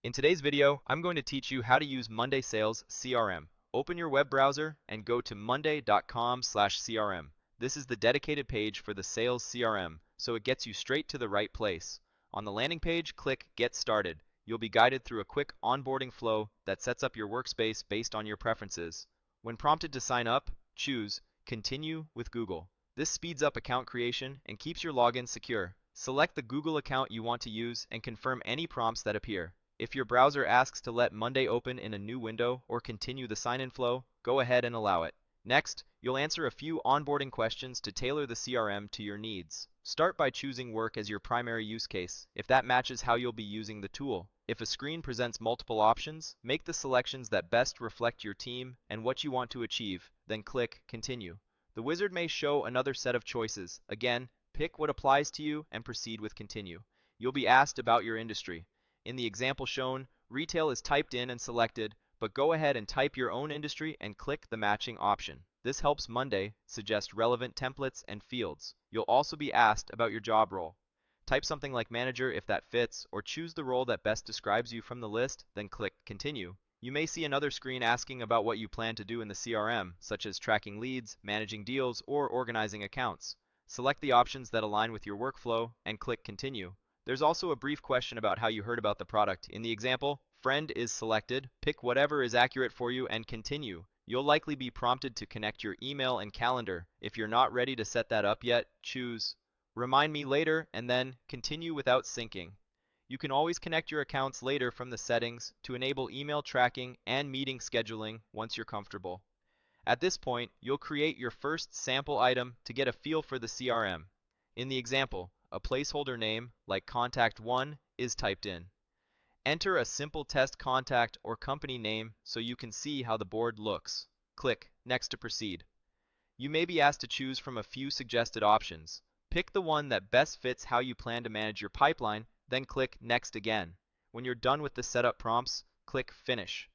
In today's video, I'm going to teach you how to use Monday Sales CRM. Open your web browser and go to monday.com/CRM. This is the dedicated page for the Sales CRM, so it gets you straight to the right place. On the landing page, click Get Started. You'll be guided through a quick onboarding flow that sets up your workspace based on your preferences. When prompted to sign up, choose Continue with Google. This speeds up account creation and keeps your login secure. Select the Google account you want to use and confirm any prompts that appear. If your browser asks to let Monday open in a new window or continue the sign-in flow, go ahead and allow it. Next, you'll answer a few onboarding questions to tailor the CRM to your needs. Start by choosing work as your primary use case, if that matches how you'll be using the tool. If a screen presents multiple options, make the selections that best reflect your team and what you want to achieve, then click Continue. The wizard may show another set of choices. Again, pick what applies to you and proceed with Continue. You'll be asked about your industry. In the example shown, retail is typed in and selected, but go ahead and type your own industry and click the matching option. This helps Monday suggest relevant templates and fields. You'll also be asked about your job role. Type something like manager if that fits, or choose the role that best describes you from the list, then click Continue. You may see another screen asking about what you plan to do in the CRM, such as tracking leads, managing deals, or organizing accounts. Select the options that align with your workflow and click Continue. There's also a brief question about how you heard about the product. In the example, friend is selected. Pick whatever is accurate for you and continue. You'll likely be prompted to connect your email and calendar. If you're not ready to set that up yet, choose Remind me later and then continue without syncing. You can always connect your accounts later from the settings to enable email tracking and meeting scheduling once you're comfortable. At this point, you'll create your first sample item to get a feel for the CRM. In the example, a placeholder name, like Contact 1, is typed in. Enter a simple test contact or company name so you can see how the board looks. Click Next to proceed. You may be asked to choose from a few suggested options. Pick the one that best fits how you plan to manage your pipeline, then click Next again. When you're done with the setup prompts, click Finish.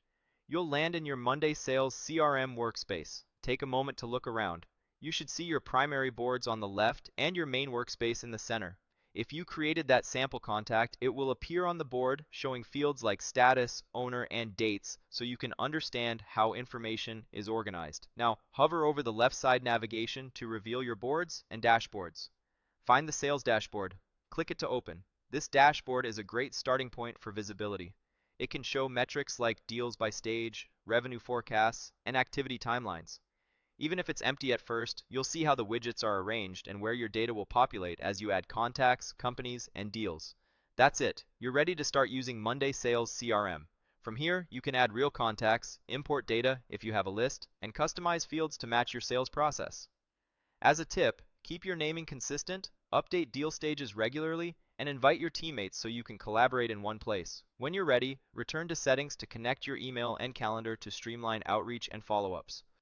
You'll land in your Monday Sales CRM workspace. Take a moment to look around. You should see your primary boards on the left and your main workspace in the center. If you created that sample contact, it will appear on the board showing fields like status, owner, and dates so you can understand how information is organized. Now, hover over the left side navigation to reveal your boards and dashboards. Find the sales dashboard. Click it to open. This dashboard is a great starting point for visibility. It can show metrics like deals by stage, revenue forecasts, and activity timelines. Even if it's empty at first, you'll see how the widgets are arranged and where your data will populate as you add contacts, companies, and deals. That's it. You're ready to start using Monday Sales CRM. From here, you can add real contacts, import data if you have a list, and customize fields to match your sales process. As a tip, keep your naming consistent, update deal stages regularly, and invite your teammates so you can collaborate in one place. When you're ready, return to settings to connect your email and calendar to streamline outreach and follow-ups.